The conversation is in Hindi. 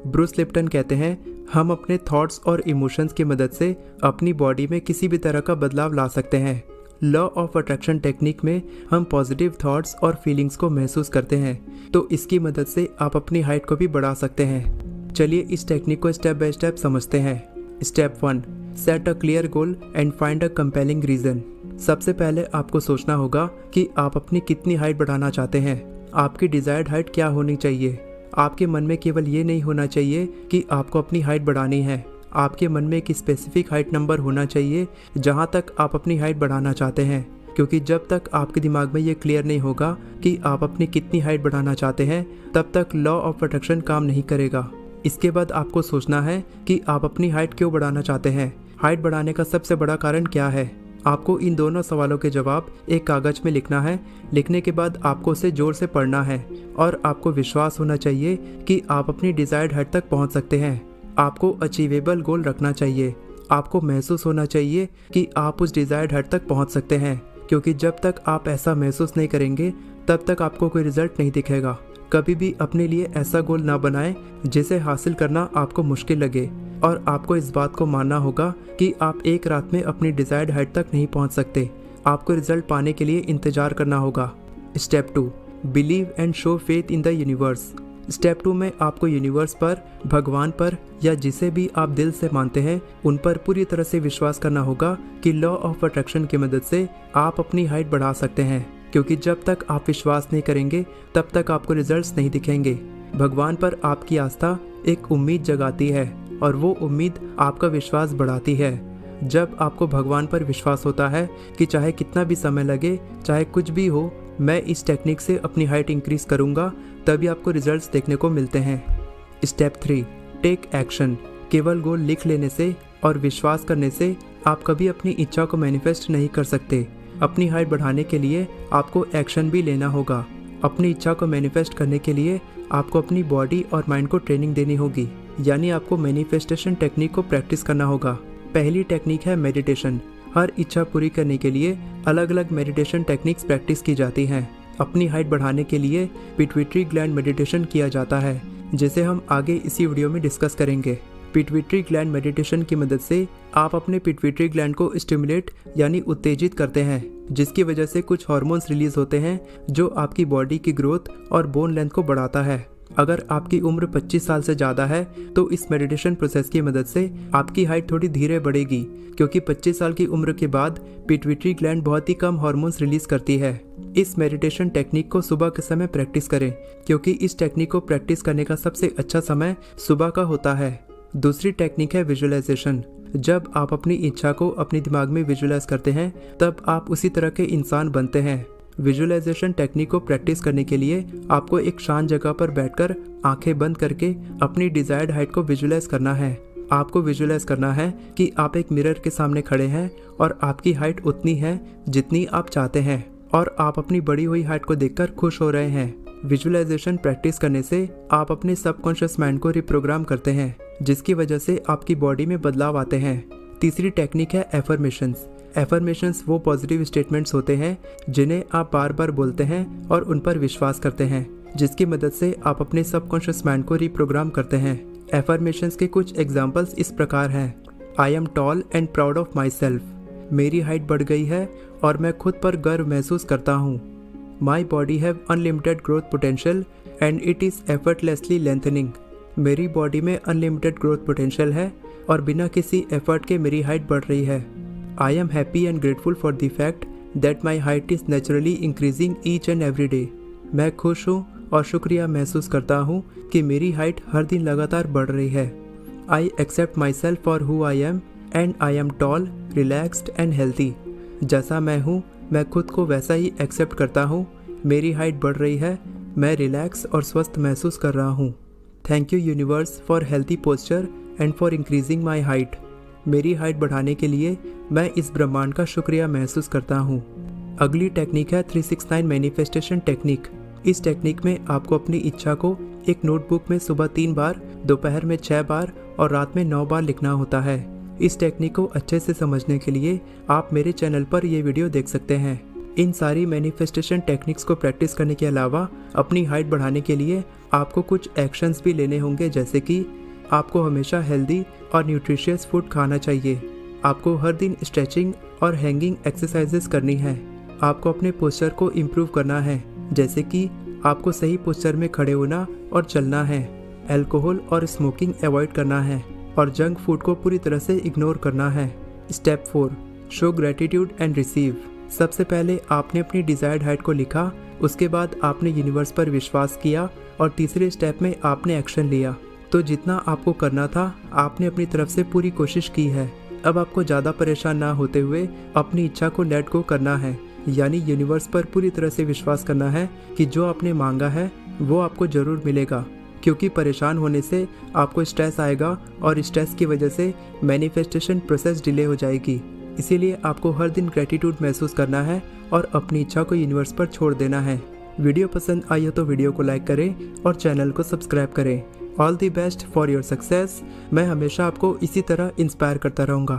ब्रूस लिप्टन कहते हैं, हम अपने थॉट्स और इमोशंस की मदद से अपनी बॉडी में किसी भी तरह का बदलाव ला सकते हैं। लॉ ऑफ अट्रैक्शन टेक्निक में हम पॉजिटिव थॉट्स और फीलिंग्स को महसूस करते हैं, तो इसकी मदद से आप अपनी हाइट को भी बढ़ा सकते हैं। चलिए इस टेक्निक को स्टेप बाय स्टेप समझते हैं। Step 1, set a clear goal and find a compelling reason. सबसे पहले आपको सोचना होगा कि आप अपनी कितनी हाइट बढ़ाना चाहते हैं। आपकी डिज़ायर्ड हाइट क्या होनी चाहिए। आपके मन में केवल ये नहीं होना चाहिए कि आपको अपनी हाइट बढ़ानी है। आपके मन में एक स्पेसिफिक हाइट नंबर होना चाहिए जहाँ तक आप अपनी हाइट बढ़ाना चाहते हैं, क्योंकि जब तक आपके दिमाग में ये क्लियर नहीं होगा कि आप अपनी कितनी हाइट बढ़ाना चाहते हैं, तब तक लॉ ऑफ अट्रैक्शन काम नहीं करेगा। इसके बाद आपको सोचना है कि आप अपनी हाइट क्यों बढ़ाना चाहते हैं। हाइट बढ़ाने का सबसे बड़ा कारण क्या है। आपको इन दोनों सवालों के जवाब एक कागज़ में लिखना है। लिखने के बाद आपको उसे जोर से पढ़ना है और आपको विश्वास होना चाहिए कि आप अपनी डिज़ायर्ड हाइट तक पहुंच सकते हैं। आपको अचीवेबल गोल रखना चाहिए। आपको महसूस होना चाहिए कि आप उस डिज़ायर्ड हाइट तक पहुंच सकते हैं, क्योंकि जब तक आप ऐसा महसूस नहीं करेंगे तब तक आपको कोई रिजल्ट नहीं दिखेगा। कभी भी अपने लिए ऐसा गोल ना बनाएं जिसे हासिल करना आपको मुश्किल लगे, और आपको इस बात को मानना होगा कि आप एक रात में अपनी डिज़ायर्ड हाइट तक नहीं पहुंच सकते। आपको रिजल्ट पाने के लिए इंतजार करना होगा। Step 2, believe and show faith in the universe. Step 2 में आपको यूनिवर्स पर, भगवान पर, या जिसे भी आप दिल से मानते हैं उन पर पूरी तरह से विश्वास करना होगा कि लॉ ऑफ अट्रैक्शन की मदद से आप अपनी हाइट बढ़ा सकते हैं, क्योंकि जब तक आप विश्वास नहीं करेंगे तब तक आपको रिजल्ट्स नहीं दिखेंगे। भगवान पर आपकी आस्था एक उम्मीद जगाती है और वो उम्मीद आपका विश्वास बढ़ाती है। जब आपको भगवान पर विश्वास होता है कि चाहे कितना भी समय लगे, चाहे कुछ भी हो, मैं इस टेक्निक से अपनी हाइट इंक्रीज करूंगा, तभी आपको रिजल्ट्स देखने को मिलते हैं। Step 3, take action. केवल गोल लिख लेने से और विश्वास करने से आप कभी अपनी इच्छा को मैनिफेस्ट नहीं कर सकते। अपनी हाइट बढ़ाने के लिए आपको एक्शन भी लेना होगा। अपनी इच्छा को मैनिफेस्ट करने के लिए आपको अपनी बॉडी और माइंड को ट्रेनिंग देनी होगी, यानी आपको मैनिफेस्टेशन टेक्निक को प्रैक्टिस करना होगा। पहली टेक्निक है मेडिटेशन। हर इच्छा पूरी करने के लिए अलग अलग मेडिटेशन टेक्निक्स प्रैक्टिस की जाती हैं। अपनी हाइट बढ़ाने के लिए पिट्यूटरी ग्लैंड मेडिटेशन किया जाता है, जिसे हम आगे इसी वीडियो में डिस्कस करेंगे। पिट्यूटरी ग्लैंड मेडिटेशन की मदद से आप अपने पिट्यूटरी ग्लैंड को स्टिमुलेट यानी उत्तेजित करते हैं, जिसकी वजह से कुछ हार्मोन्स रिलीज होते हैं जो आपकी बॉडी की ग्रोथ और बोन लेंथ को बढ़ाता है। अगर आपकी उम्र 25 साल से ज़्यादा है तो इस मेडिटेशन प्रोसेस की मदद से आपकी हाइट थोड़ी धीरे बढ़ेगी, क्योंकि 25 साल की उम्र के बाद पिट्यूटरी ग्लैंड बहुत ही कम हार्मोन्स रिलीज करती है। इस मेडिटेशन टेक्निक को सुबह के समय प्रैक्टिस करें, क्योंकि इस टेक्निक को प्रैक्टिस करने का सबसे अच्छा समय सुबह का होता है। दूसरी टेक्निक है विजुअलाइजेशन। जब आप अपनी इच्छा को अपने दिमाग में विजुअलाइज करते हैं तब आप उसी तरह के इंसान बनते हैं। विजुअलाइजेशन टेक्निक को प्रैक्टिस करने के लिए आपको एक शांत जगह पर बैठकर आंखें बंद करके अपनी डिजायर्ड हाइट को विजुअलाइज करना है। आपको विजुअलाइज करना है कि आप एक मिरर के सामने खड़े हैं और आपकी हाइट उतनी है जितनी आप चाहते हैं, और आप अपनी बढ़ी हुई हाइट को देखकर खुश हो रहे हैं। विजुअलाइजेशन प्रैक्टिस करने से आप अपने सबकॉन्शियस माइंड को रिप्रोग्राम करते हैं, जिसकी वजह से आपकी बॉडी में बदलाव आते हैं। तीसरी टेक्निक है एफर्मेशंस। एफर्मेशंस वो पॉजिटिव स्टेटमेंट्स होते हैं जिन्हें आप बार बार बोलते हैं और उन पर विश्वास करते हैं, जिसकी मदद से आप अपने सबकॉन्शियस माइंड को रिप्रोग्राम करते हैं। एफर्मेशंस के कुछ एग्जाम्पल्स इस प्रकार हैं। आई am tall and proud of my self. मेरी हाइट बढ़ गई है और मैं खुद पर गर्व महसूस करता हूँ। My body have unlimited growth potential and it is effortlessly lengthening. मेरी बॉडी में अनलिमिटेड ग्रोथ पोटेंशियल है और बिना किसी एफर्ट के मेरी हाइट बढ़ रही है। I am happy and grateful for the fact that my height is naturally increasing each and every day. मैं खुश हूँ और शुक्रिया महसूस करता हूँ कि मेरी हाइट हर दिन लगातार बढ़ रही है। I accept myself for who I am and I am tall, relaxed and healthy. जैसा मैं हूँ मैं खुद को वैसा ही एक्सेप्ट करता हूँ। मेरी हाइट बढ़ रही है, मैं रिलैक्स और स्वस्थ महसूस कर रहा हूँ। Thank you universe for healthy posture and for increasing my height. मेरी हाइट बढ़ाने के लिए मैं इस ब्रह्मांड का शुक्रिया महसूस करता हूँ। अगली टेक्निक है 369 मैनिफेस्टेशन टेक्निक। इस टेक्निक में आपको अपनी इच्छा को एक नोटबुक में सुबह 3 बार, दोपहर में 6 बार और रात में 9 बार लिखना होता है। इस टेक्निक को अच्छे से समझने के लिए आप मेरे चैनल पर ये वीडियो देख सकते हैं। इन सारी मैनिफेस्टेशन टेक्निक्स को प्रैक्टिस करने के अलावा अपनी हाइट बढ़ाने के लिए आपको कुछ एक्शंस भी लेने होंगे, जैसे कि आपको हमेशा हेल्दी और न्यूट्रिशियस फूड खाना चाहिए। आपको हर दिन स्ट्रेचिंग और हैंगिंग एक्सरसाइजेस करनी है। आपको अपने पोस्चर को इम्प्रूव करना है, जैसे कि आपको सही पोस्चर में खड़े होना और चलना है। अल्कोहल और स्मोकिंग अवॉइड करना है और जंक फूड को पूरी तरह से इग्नोर करना है। Step 4, show gratitude and receive. सबसे पहले आपने अपनी डिजायर्ड हाइट को लिखा, उसके बाद आपने यूनिवर्स पर विश्वास किया और तीसरे स्टेप में आपने एक्शन लिया। तो जितना आपको करना था आपने अपनी तरफ से पूरी कोशिश की है। अब आपको ज़्यादा परेशान ना होते हुए अपनी इच्छा को लेट गो करना है, यानी यूनिवर्स पर पूरी तरह से विश्वास करना है कि जो आपने मांगा है वो आपको ज़रूर मिलेगा, क्योंकि परेशान होने से आपको स्ट्रेस आएगा और स्ट्रेस की वजह से मैनिफेस्टेशन प्रोसेस डिले हो जाएगी। इसीलिए आपको हर दिन ग्रेटिट्यूड महसूस करना है और अपनी इच्छा को यूनिवर्स पर छोड़ देना है। वीडियो पसंद आई हो तो वीडियो को लाइक करें और चैनल को सब्सक्राइब करें। All the best for your success. मैं हमेशा आपको इसी तरह इंस्पायर करता रहूँगा।